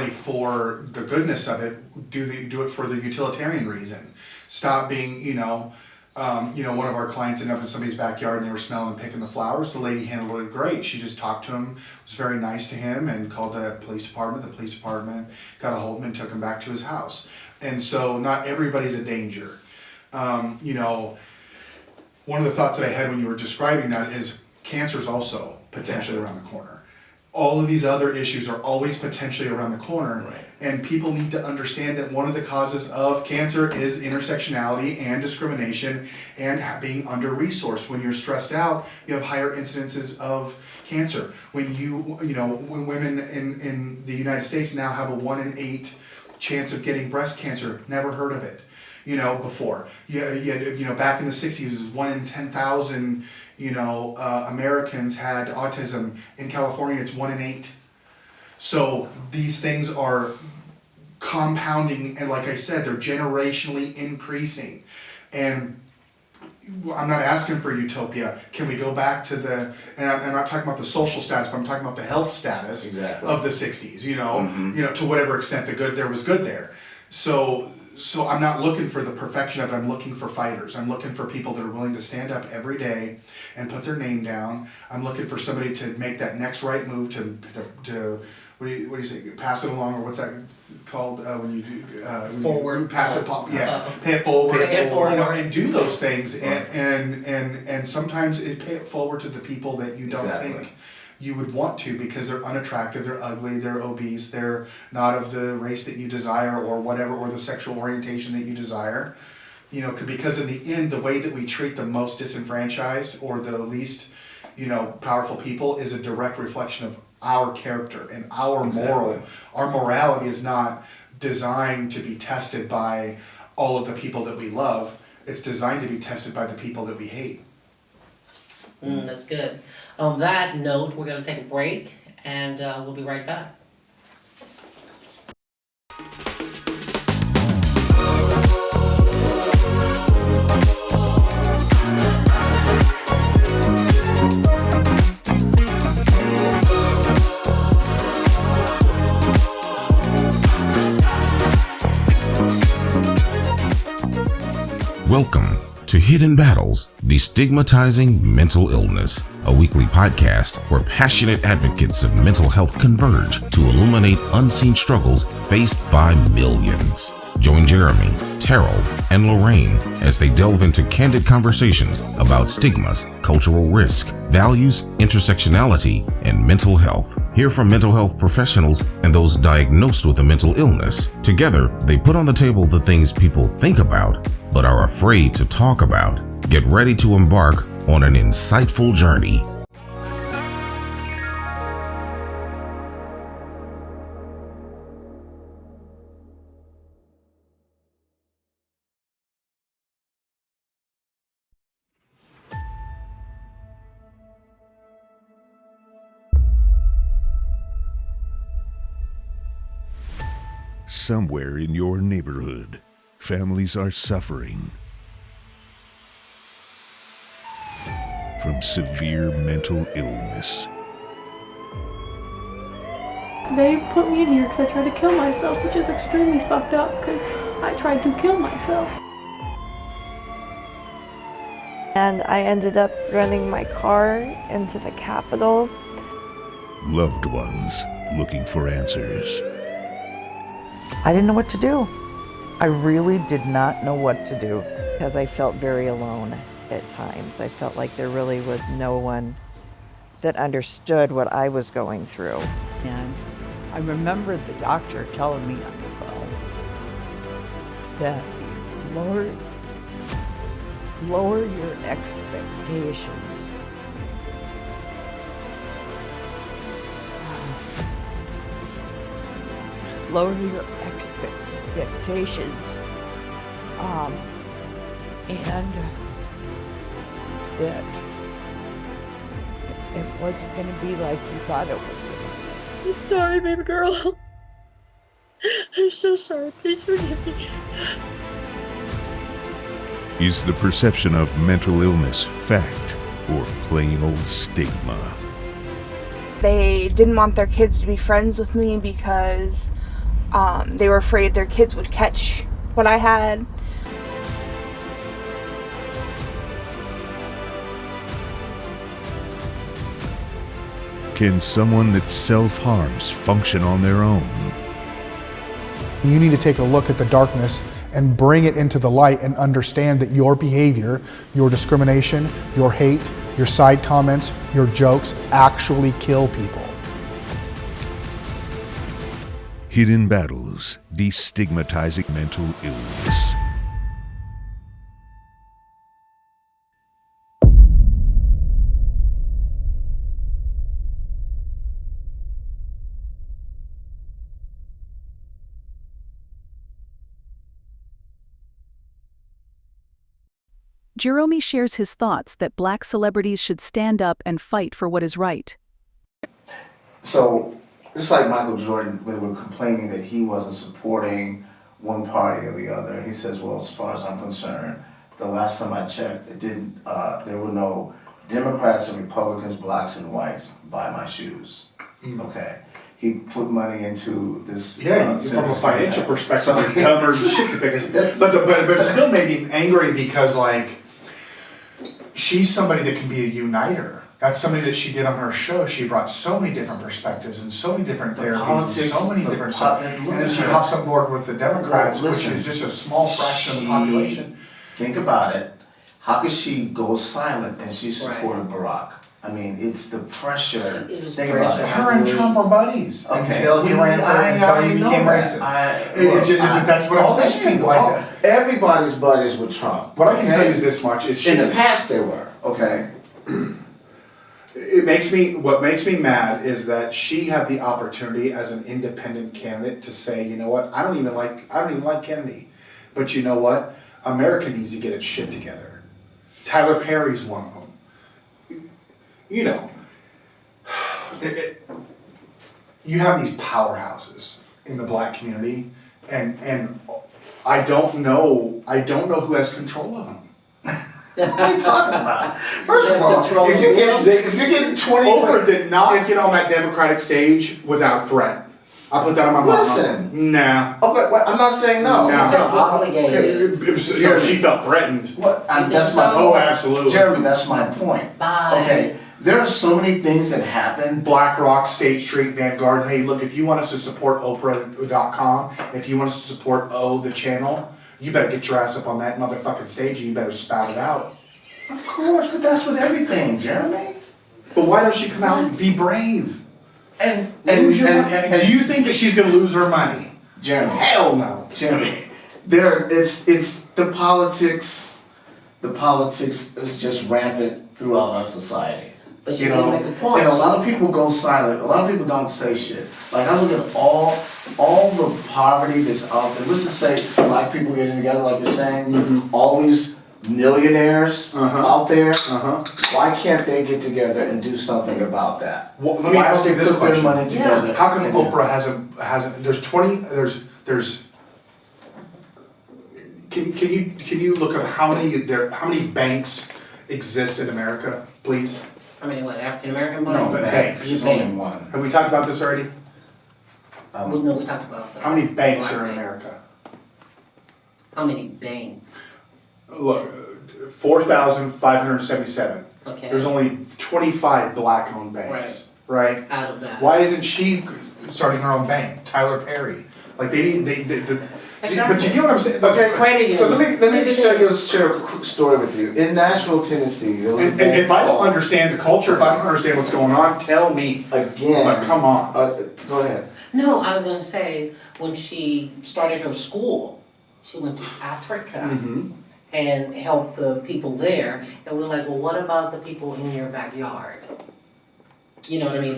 for the goodness of it, do it for the utilitarian reason. Stop being, one of our clients ended up in somebody's backyard and they were smelling and picking the flowers. The lady handled it great. She just talked to him, was very nice to him, and called the police department. The police department got a hold of him and took him back to his house. And so not everybody's a danger. One of the thoughts that I had when you were describing that is cancer is also potentially around the corner. All of these other issues are always potentially around the corner. Right. And people need to understand that one of the causes of cancer is intersectionality and discrimination and being under-resourced. When you're stressed out, you have higher incidences of cancer. When when women in the United States now have a 1 in 8 chance of getting breast cancer, never heard of it. Before. Back in the 60s, it was 1 in 10,000, Americans had autism. In California, it's 1 in 8. So these things are compounding, and like I said, they're generationally increasing. And I'm not asking for utopia. Can we go back to and I'm not talking about the social status, but I'm talking about the health status of the 60s, to whatever extent there was good there. So I'm not looking for the perfection of it. I'm looking for fighters. I'm looking for people that are willing to stand up every day and put their name down. I'm looking for somebody to make that next right move to what do you say? Pass it along, or what's that called when you do Forward. Pass it, pay it forward. Pay it forward. And do those things, and sometimes pay it forward to the people that you don't think you would want to, because they're unattractive, they're ugly, they're obese, they're not of the race that you desire or whatever, or the sexual orientation that you desire. Because in the end, the way that we treat the most disenfranchised or the least, powerful people is a direct reflection of our character and our our morality is not designed to be tested by all of the people that we love. It's designed to be tested by the people that we hate. That's good. On that note, we're going to take a break, and we'll be right back. Welcome to Hidden Battles, Destigmatizing Mental Illness, a weekly podcast where passionate advocates of mental health converge to illuminate unseen struggles faced by millions. Join Jeremy, Terrell, and Lorraine as they delve into candid conversations about stigmas, cultural risk, values, intersectionality, and mental health. Hear from mental health professionals and those diagnosed with a mental illness. Together, they put on the table the things people think about but are afraid to talk about. Get ready to embark on an insightful journey. Somewhere in your neighborhood, families are suffering from severe mental illness. They put me in here because I tried to kill myself, which is extremely fucked up because I tried to kill myself. And I ended up running my car into the Capitol. Loved ones looking for answers. I didn't know what to do. I really did not know what to do because I felt very alone at times. I felt like there really was no one that understood what I was going through. And I remember the doctor telling me on the phone that lower your expectations. Lower your expectations. And that it wasn't going to be like you thought it was going to be. I'm sorry, baby girl. I'm so sorry. Please forgive me. Is the perception of mental illness fact or plain old stigma? They didn't want their kids to be friends with me because they were afraid their kids would catch what I had. Can someone that self-harms function on their own? You need to take a look at the darkness and bring it into the light and understand that your behavior, your discrimination, your hate, your side comments, your jokes actually kill people. Hidden Battles, Destigmatizing Mental Illness. Jerome shares his thoughts that Black celebrities should stand up and fight for what is right. So, just like Michael Jordan, when we were complaining that he wasn't supporting one party or the other, he says, well, as far as I'm concerned, the last time I checked, there were no Democrats and Republicans, blacks and whites buy my shoes. Okay. He put money into this. Yeah, from a financial perspective, dumber shit to pick. But it still made me angry because, like, she's somebody that can be a uniter. That's somebody that she did on her show. She brought so many different perspectives and so many different therapies and so many different stuff. And then she hops on board with the Democrats, which is just a small fraction of the population. Think about it. How could she go silent and she supported Barack? I mean, it's the pressure. It was Think pressure. about it. Her and Trump are buddies until he ran for until he became racist. That's what I'm saying. People, like that. Everybody's buddies with Trump. What I can tell you is this much: is in the past they were okay. What makes me mad is that she had the opportunity as an independent candidate to say, you know what, I don't even like Kennedy, but you know what, America needs to get its shit together. Tyler Perry's one of them. You know, you have these powerhouses in the black community, and I don't know who has control of them. What are you talking about? First of all, if you're getting 20, Oprah did not get on that Democratic stage without a threat. I put that on my mom. Listen. Nah. Okay, well, I'm not saying no. She felt obligated. She felt threatened. What? That's so? my point. Oh, absolutely. Jeremy, that's my point. Bye. Okay, there are so many things that happen. BlackRock, State Street, Vanguard. Hey, look, if you want us to support Oprah.com, if you want us to support the channel, you better get your ass up on that motherfucking stage and you better spout it out. Of course, but that's with everything, Jeremy. But why don't she come out and be brave? And Do you think that she's going to lose her money? Jeremy, Hell no. Jeremy, it's the politics. The politics is just rampant throughout our society. But you know, make a point. And a lot of people go silent. A lot of people don't say shit. Like I look at all the poverty that's out there. Let's just say black people getting together, like you're saying. All these millionaires out there. Why can't they get together and do something about that? Well, let me ask you this question. Money together. Yeah. How come Oprah hasn't? Can you look at how many banks exist in America, please? I mean, what, African American money? No, but banks. There's only one. Have we talked about this already? We talked about that. How many banks are in America? How many banks? Look, 4,577. Okay. There's only 25 black-owned banks, right? Out of that. Why isn't she starting her own bank? Tyler Perry. Like but you get what I'm saying? Okay, so let me just share a quick story with you. In Nashville, Tennessee, there was a And bank if I don't understand the culture, if I don't understand what's going on, tell me. Again. Like, come on. Go ahead. No, I was going to say, when she started her school, she went to Africa Mm-hmm. and helped the people there. And we're like, well, what about the people in your backyard? You know what I mean?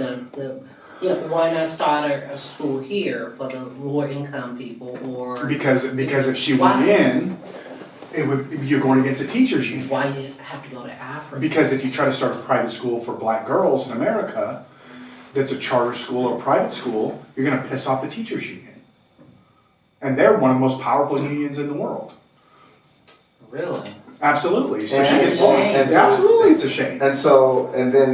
Why not start a school here for the lower income people or? Because if she went in, you're going against the teachers union. Why do you have to go to Africa? Because if you try to start a private school for black girls in America, that's a charter school or private school, you're gonna piss off the teachers union. And they're one of the most powerful unions in the world. Really? Absolutely. So And she it's gets a shame. blamed. And so- Absolutely, it's a shame. And then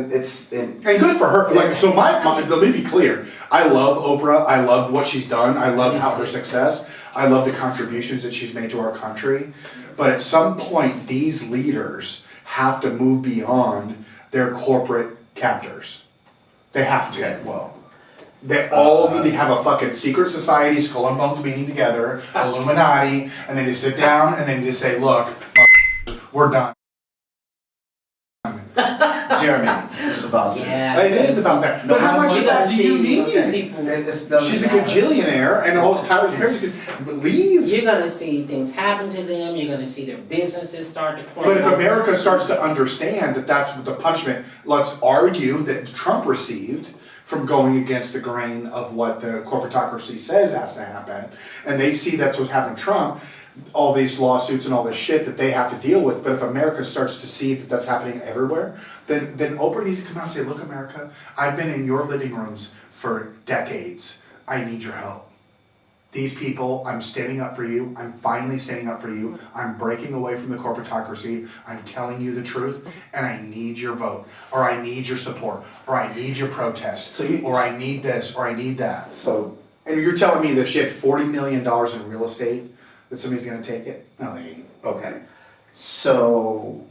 And good for her. Like, so let me be clear. I love Oprah. I love what she's done. I love her success. I love the contributions that she's made to our country. But at some point, these leaders have to move beyond their corporate captors. They have to. Okay, well, They all need to have a fucking secret society, skull and bones meeting together, Illuminati, and then just sit down and then just say, look, we're done. Jeremy, it's about Yeah. this. It is about that. But how much of that do you need? People. She's a gajillionaire and the whole Tyler Perry leave. You're gonna see things happen to them, you're gonna see their businesses start to But if crumble. America starts to understand that that's what the punishment, let's argue that Trump received from going against the grain of what the corporatocracy says has to happen, and they see that's what's happened to Trump, all these lawsuits and all this shit that they have to deal with. But if America starts to see that that's happening everywhere, then Oprah needs to come out and say, look, America, I've been in your living rooms for decades. I need your help. These people, I'm standing up for you. I'm finally standing up for you. I'm breaking away from the corporatocracy. I'm telling you the truth, and I need your vote, or I need your support, or I need your protest, or I need this, or I need that. So, And you're telling me that she had $40 million in real estate, that somebody's gonna take it? No, they ain't. okay. So,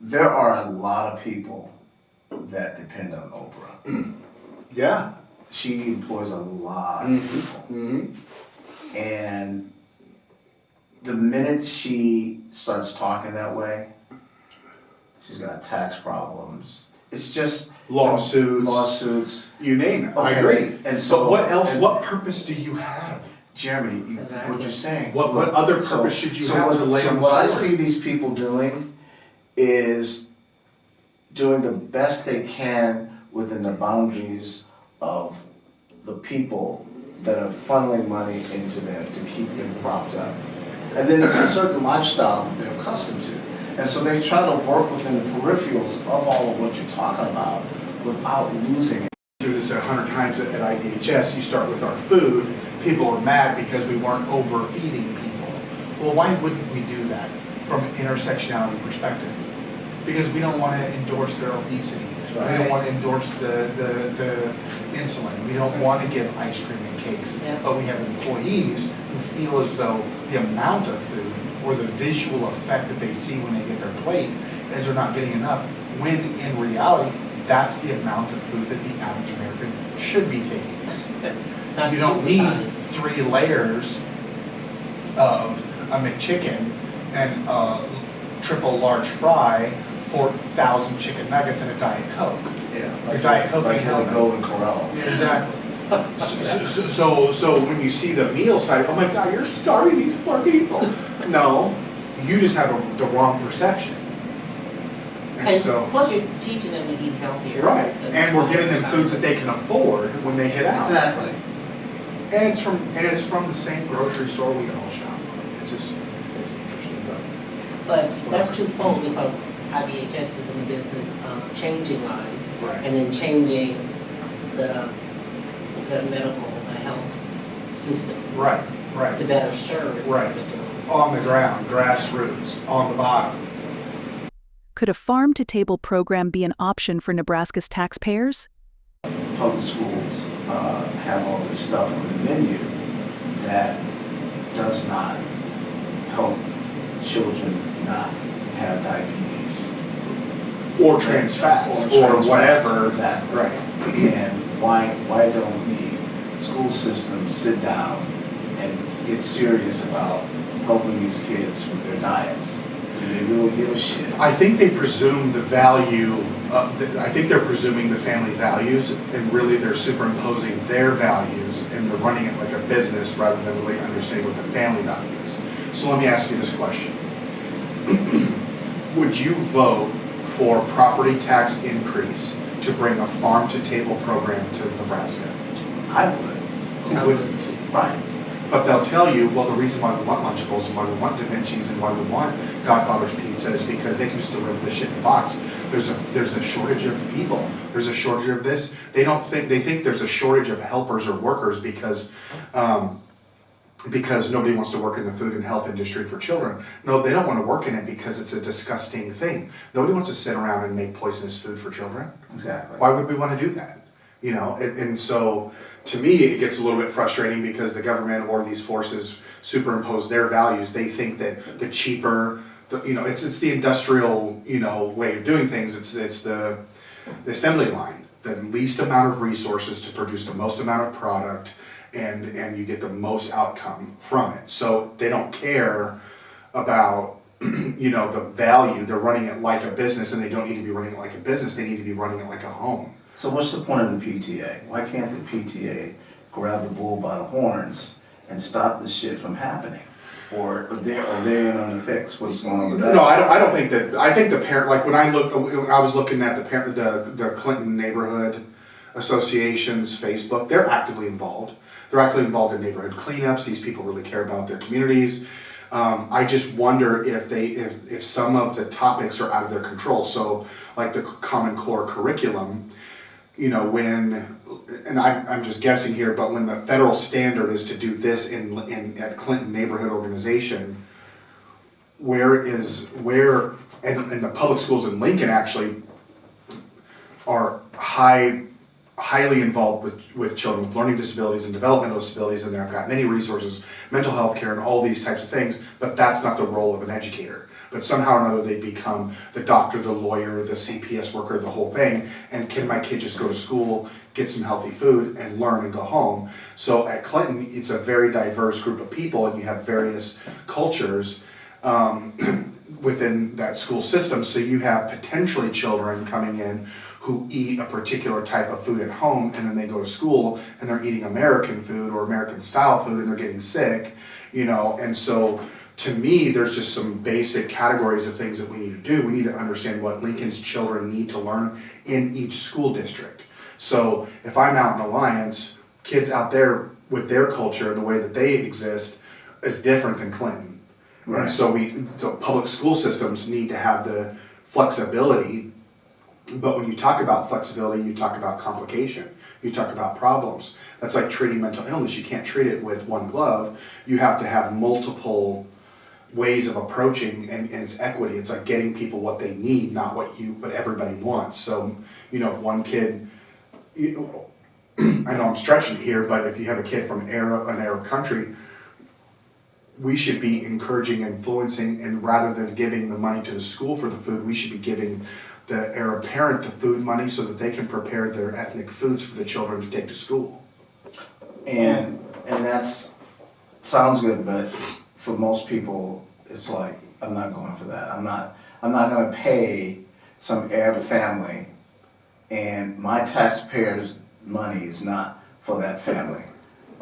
there are a lot of people that depend on Oprah. Yeah. She employs a lot of people. Mm-hmm. And the minute she starts talking that way, she's got tax problems. It's just lawsuits. You name it. I Okay. agree. And so, But what else? and- What purpose do you have? Jeremy, Exactly. what you're saying. What other purpose should you have to lay on the what I sword? see these people doing is doing the best they can within the boundaries of the people that are funneling money into them to keep them propped up. And then there's a certain lifestyle that they're accustomed to. And so they try to work within the peripherals of all of what you're talking about without losing it. Do this 100 times at IDHS. You start with our food. People are mad because we weren't overfeeding people. Well, why wouldn't we do that from an intersectionality perspective? Because we don't want to endorse their obesity. We don't want to endorse the insulin. We don't want to give ice cream and cakes. Yeah. But we have employees who feel as though the amount of food or the visual effect that they see when they get their plate is they're not getting enough, when in reality, that's the amount of food that the average American should be taking in. Not You don't need supersized. 3 layers of a McChicken and a triple large fry, 4,000 chicken nuggets, and a Diet Coke. Yeah, Your Diet Coke like ain't how the helping. Golden Corrals. Exactly. So when you see the meal side, oh my God, you're starving these poor people. No, you just have the wrong perception. And so, plus you're teaching them to eat healthier. right, than and we're giving them smaller foods that they can afford when they get out. Exactly. And it's from the same grocery store we all shop from. It's interesting, But that's twofold because IBHS is in the business of changing lives Right. and then changing the medical, the health system right, to right, better serve Right. what they're doing. on the ground, grassroots, on the bottom. Could a farm-to-table program be an option for Nebraska's taxpayers? Public schools have all this stuff on the menu that does not help children not have diabetes. Or trans fats, or trans fats, whatever. Exactly. Right. And why don't the school system sit down and get serious about helping these kids with their diets? Do they really give a shit? I think they presume the value, I think they're presuming the family values, and really they're superimposing their values and they're running it like a business rather than really understanding what the family value is. So let me ask you this question. Would you vote for property tax increase to bring a farm-to-table program to Nebraska? I would. Who wouldn't? Right. But they'll tell you, well, the reason why we want Lunchables and why we want Da Vinci's and why we want Godfather's Pizza is because they can just deliver the shit in a box. There's a shortage of people. There's a shortage of this. They think there's a shortage of helpers or workers because nobody wants to work in the food and health industry for children. No, they don't want to work in it because it's a disgusting thing. Nobody wants to sit around and make poisonous food for children. Exactly. Why would we want to do that? You know, and so to me it gets a little bit frustrating because the government or these forces superimpose their values. They think that the cheaper, it's the industrial, way of doing things. It's the assembly line, the least amount of resources to produce the most amount of product, and you get the most outcome from it. So they don't care about the value. They're running it like a business, and they don't need to be running it like a business. They need to be running it like a home. So what's the point of the PTA? Why can't the PTA grab the bull by the horns and stop this shit from happening? Or are they in on the fix? What's going on with that? No, I don't think that. I think the parent, like when I was looking at the Clinton neighborhood associations Facebook, they're actively involved. They're actively involved in neighborhood cleanups. These people really care about their communities. I just wonder if some of the topics are out of their control. So like the Common Core curriculum, I'm just guessing here, but when the federal standard is to do this at Clinton neighborhood organization, and the public schools in Lincoln actually are highly involved with children with learning disabilities and developmental disabilities, and they've got many resources, mental health care and all these types of things, but that's not the role of an educator. But somehow or another they become the doctor, the lawyer, the CPS worker, the whole thing, and can my kid just go to school, get some healthy food, and learn and go home? So at Clinton, it's a very diverse group of people, and you have various cultures within that school system, so you have potentially children coming in who eat a particular type of food at home, and then they go to school and they're eating American food or American style food and they're getting sick, and so to me, there's just some basic categories of things that we need to do. We need to understand what Lincoln's children need to learn in each school district. So if I'm out in Alliance, kids out there with their culture, the way that they exist, is different than Clinton. Right. And so the public school systems need to have the flexibility, but when you talk about flexibility, you talk about complication, you talk about problems. That's like treating mental illness. You can't treat it with one glove. You have to have multiple ways of approaching, and it's equity. It's like getting people what they need, not what everybody wants. So, if one kid, I know I'm stretching it here, but if you have a kid from an Arab country, we should be encouraging, influencing, and rather than giving the money to the school for the food, we should be giving the Arab parent the food money so that they can prepare their ethnic foods for the children to take to school. And that's sounds good, but for most people, it's like, I'm not going for that. I'm not going to pay some Arab family, and my taxpayers' money is not for that family.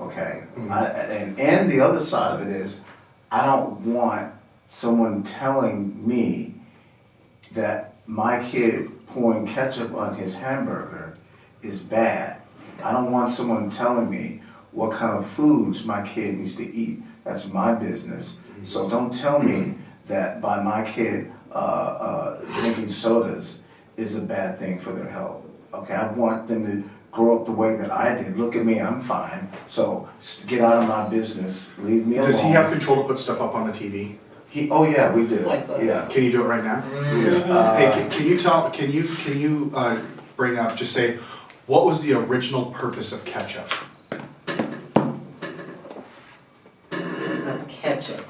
Okay. Mm-hmm. And the other side of it is, I don't want someone telling me that my kid pouring ketchup on his hamburger is bad. I don't want someone telling me what kind of foods my kid needs to eat. That's my business. So don't tell me that by my kid drinking sodas is a bad thing for their health. Okay, I want them to grow up the way that I did. Look at me, I'm fine. So get out of my business. Leave me alone. Does he have control to put stuff up on the TV? Oh yeah, we do. Yeah. Can you do it right now? Yeah. Hey, can you bring up, just say, what was the original purpose of ketchup? Ketchup.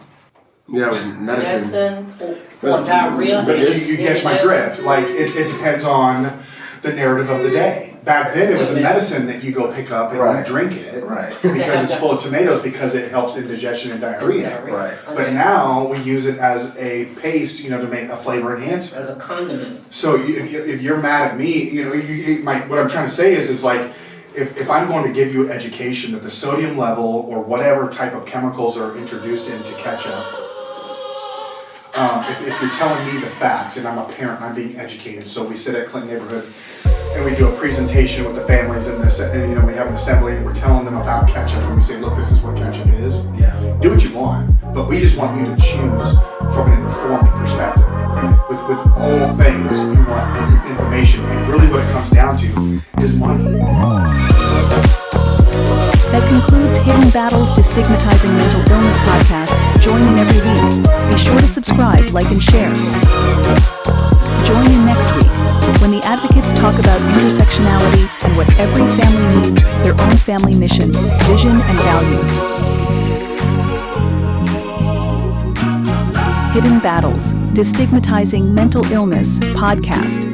Yeah, medicine. For diarrhea. But you catch my drift. Like, it depends on the narrative of the day. Back then, it was a medicine that you go pick up and Right. you drink it. Right. Because it's full of tomatoes, because it helps indigestion and diarrhea. Right. But now we use it as a paste, to make a flavor enhancer. As a condiment. So if you're mad at me, what I'm trying to say is like, if I'm going to give you education that the sodium level or whatever type of chemicals are introduced into ketchup, if you're telling me the facts, and I'm a parent, I'm being educated, so we sit at Clinton Neighborhood and we do a presentation with the families and we have an assembly and we're telling them about ketchup and we say, look, this is what ketchup is. Yeah. Do what you want, but we just want you to choose from an informed perspective. With all things, you want information, and really what it comes down to is money. That concludes Hidden Battles Destigmatizing Mental Illness podcast. Join in every week. Be sure to subscribe, like, and share. Join in next week when the advocates talk about intersectionality and what every family needs, their own family mission, vision, and values. Hidden Battles Destigmatizing Mental Illness podcast.